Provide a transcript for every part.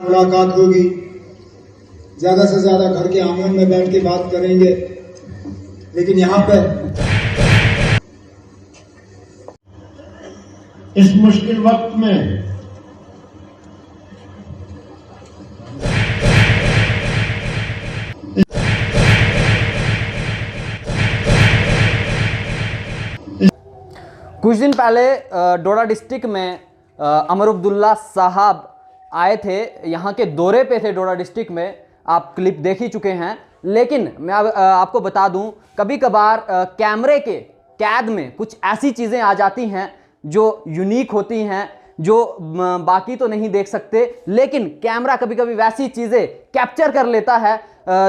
मुलाकात होगी, ज्यादा से ज्यादा घर के आंगन में बैठ के बात करेंगे। लेकिन यहाँ पे इस मुश्किल वक्त में कुछ दिन पहले डोडा डिस्ट्रिक्ट में अमर अब्दुल्ला साहब आए थे, यहाँ के दौरे पे थे डोडा डिस्ट्रिक्ट में। आप क्लिप देख ही चुके हैं। लेकिन मैं आपको बता दूं, कभी कभार कैमरे के कैद में कुछ ऐसी चीज़ें आ जाती हैं जो यूनिक होती हैं, जो बाकी तो नहीं देख सकते, लेकिन कैमरा कभी कभी वैसी चीज़ें कैप्चर कर लेता है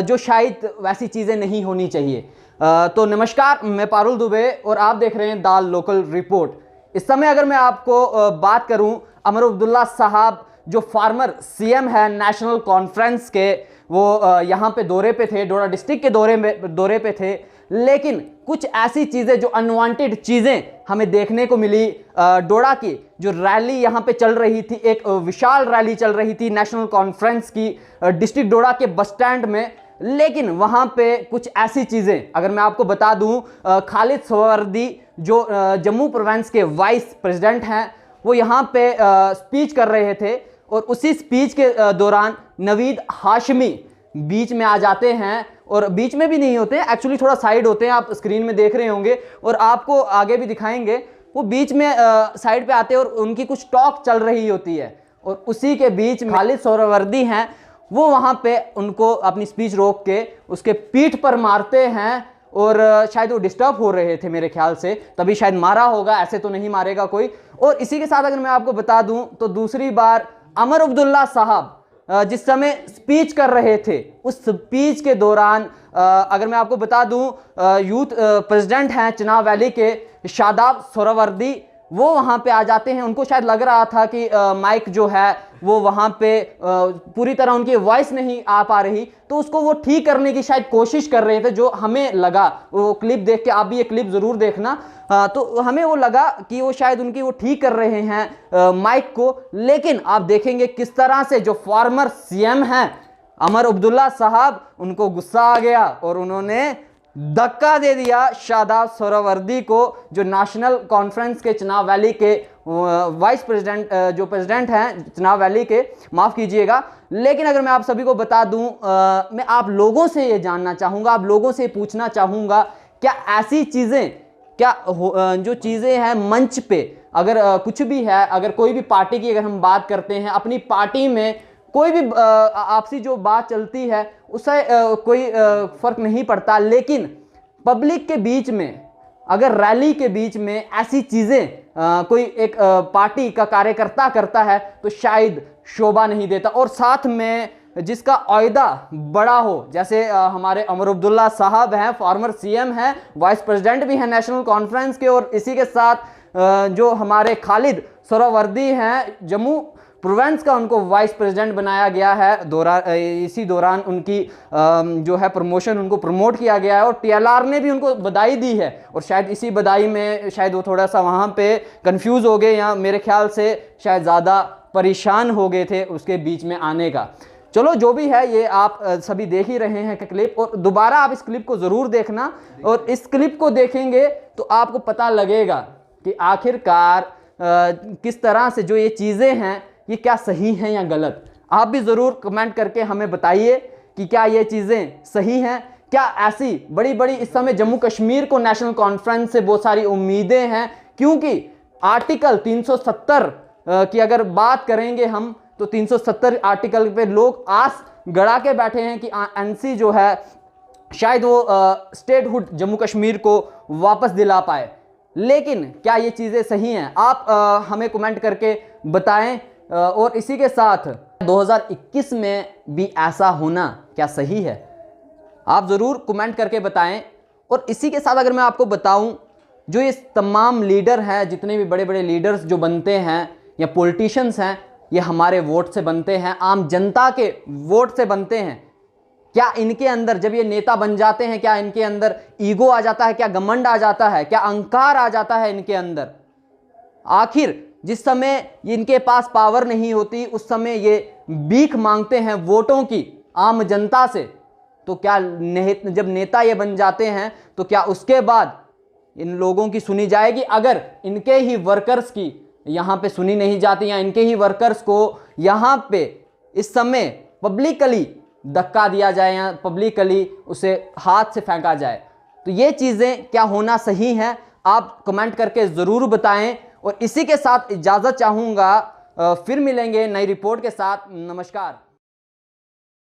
जो शायद वैसी चीज़ें नहीं होनी चाहिए। तो नमस्कार, मैं पारुल दुबे और आप देख रहे हैं द लोकल रिपोर्ट। इस समय अगर मैं आपको बात करूं, अमर अब्दुल्ला साहब जो फार्मर सीएम है नेशनल कॉन्फ्रेंस के, वो यहाँ पे दौरे पे थे, डोडा डिस्ट्रिक्ट के दौरे पे थे। लेकिन कुछ ऐसी चीज़ें जो अनवांटेड चीज़ें हमें देखने को मिली। डोडा की जो रैली यहाँ पे चल रही थी, एक विशाल रैली चल रही थी नेशनल कॉन्फ्रेंस की डिस्ट्रिक्ट डोडा के बस स्टैंड में। लेकिन वहाँ पे कुछ ऐसी चीज़ें अगर मैं आपको बता दूँ, खालिद सोहरावर्दी जो जम्मू प्रोविंस के वाइस प्रेसिडेंट हैं, वो यहाँ पे स्पीच कर रहे थे और उसी स्पीच के दौरान नवीद हाशमी बीच में आ जाते हैं। और बीच में भी नहीं होते हैं, एक्चुअली थोड़ा साइड होते हैं, आप स्क्रीन में देख रहे होंगे और आपको आगे भी दिखाएंगे। वो बीच में साइड पे आते हैं और उनकी कुछ टॉक चल रही होती है और उसी के बीच में खालिद सोहरावर्दी हैं, वो वहाँ पे उनको अपनी स्पीच रोक के उसके पीठ पर मारते हैं। और शायद वो डिस्टर्ब हो रहे थे मेरे ख्याल से, तभी शायद मारा होगा, ऐसे तो नहीं मारेगा कोई। और इसी के साथ अगर मैं आपको बता दूं तो दूसरी बार अमर अब्दुल्ला साहब जिस समय स्पीच कर रहे थे, उस स्पीच के दौरान अगर मैं आपको बता दूं, यूथ प्रेसिडेंट हैं चिनाब वैली के शादाब सोहरावर्दी, वो वहाँ पे आ जाते हैं। उनको शायद लग रहा था कि माइक जो है वो वहाँ पे पूरी तरह उनकी वॉइस नहीं आ पा रही, तो उसको वो ठीक करने की शायद कोशिश कर रहे थे। जो हमें लगा, वो क्लिप देख के, आप भी ये क्लिप ज़रूर देखना, तो हमें वो लगा कि वो शायद उनकी वो ठीक कर रहे हैं माइक को। लेकिन आप देखेंगे किस तरह से जो फॉर्मर सीएम हैं अमर अब्दुल्ला साहब, उनको गुस्सा आ गया और उन्होंने धक्का दे दिया शादाब सोहरावर्दी को, जो नेशनल कॉन्फ्रेंस के चिनाब वैली के वाइस प्रेसिडेंट, जो प्रेसिडेंट हैं चिनाब वैली के, माफ़ कीजिएगा। लेकिन अगर मैं आप सभी को बता दूं, मैं आप लोगों से ये जानना चाहूँगा, आप लोगों से पूछना चाहूँगा, क्या ऐसी चीज़ें, क्या जो चीज़ें हैं मंच पे, अगर कुछ भी है, अगर कोई भी पार्टी की अगर हम बात करते हैं, अपनी पार्टी में कोई भी आपसी जो बात चलती है उससे कोई फर्क नहीं पड़ता, लेकिन पब्लिक के बीच में, अगर रैली के बीच में ऐसी चीज़ें कोई एक पार्टी का कार्यकर्ता करता है तो शायद शोभा नहीं देता। और साथ में जिसका ओहदा बड़ा हो, जैसे हमारे अमर अब्दुल्ला साहब हैं, फॉर्मर सीएम हैं, वाइस प्रेसिडेंट भी हैं नेशनल कॉन्फ्रेंस के, और इसी के साथ जो हमारे खालिद सोहरावर्दी हैं जम्मू प्रोविंस का, उनको वाइस प्रेसिडेंट बनाया गया है। इसी दौरान उनकी जो है प्रमोशन, उनको प्रमोट किया गया है और टीएलआर ने भी उनको बधाई दी है। और शायद इसी बधाई में शायद वो थोड़ा सा वहाँ पे कंफ्यूज हो गए, या मेरे ख्याल से शायद ज़्यादा परेशान हो गए थे उसके बीच में आने का। चलो जो भी है, ये आप सभी देख ही रहे हैं क्लिप, और दोबारा आप इस क्लिप को ज़रूर देखना। और इस क्लिप को देखेंगे तो आपको पता लगेगा कि आखिरकार किस तरह से जो ये चीज़ें हैं ये क्या सही हैं या गलत। आप भी ज़रूर कमेंट करके हमें बताइए कि क्या ये चीज़ें सही हैं। क्या ऐसी बड़ी बड़ी इस समय जम्मू कश्मीर को नेशनल कॉन्फ्रेंस से बहुत सारी उम्मीदें हैं, क्योंकि आर्टिकल 370 की अगर बात करेंगे हम, तो 370 आर्टिकल पे लोग आस गड़ा के बैठे हैं कि एनसी जो है शायद वो स्टेटहुड जम्मू कश्मीर को वापस दिला पाए। लेकिन क्या ये चीज़ें सही हैं? आप हमें कमेंट करके बताएं। और इसी के साथ 2021 में भी ऐसा होना क्या सही है? आप ज़रूर कमेंट करके बताएं। और इसी के साथ अगर मैं आपको बताऊं, जो ये तमाम लीडर हैं, जितने भी बड़े बड़े लीडर्स जो बनते हैं या पॉलिटिशियंस हैं, ये हमारे वोट से बनते हैं, आम जनता के वोट से बनते हैं। क्या इनके अंदर जब ये नेता बन जाते हैं, क्या इनके अंदर ईगो आ जाता है? क्या घमंड आ जाता है? क्या अहंकार आ जाता है इनके अंदर? आखिर जिस समय इनके पास पावर नहीं होती उस समय ये भीख मांगते हैं वोटों की आम जनता से, तो क्या जब नेता ये बन जाते हैं तो क्या उसके बाद इन लोगों की सुनी जाएगी? अगर इनके ही वर्कर्स की यहाँ पे सुनी नहीं जाती या इनके ही वर्कर्स को यहाँ पे इस समय पब्लिकली धक्का दिया जाए या पब्लिकली उसे हाथ से फेंका जाए, तो ये चीज़ें क्या होना सही है? आप कमेंट करके ज़रूर बताएं। और इसी के साथ इजाज़त चाहूँगा, फिर मिलेंगे नई रिपोर्ट के साथ। नमस्कार।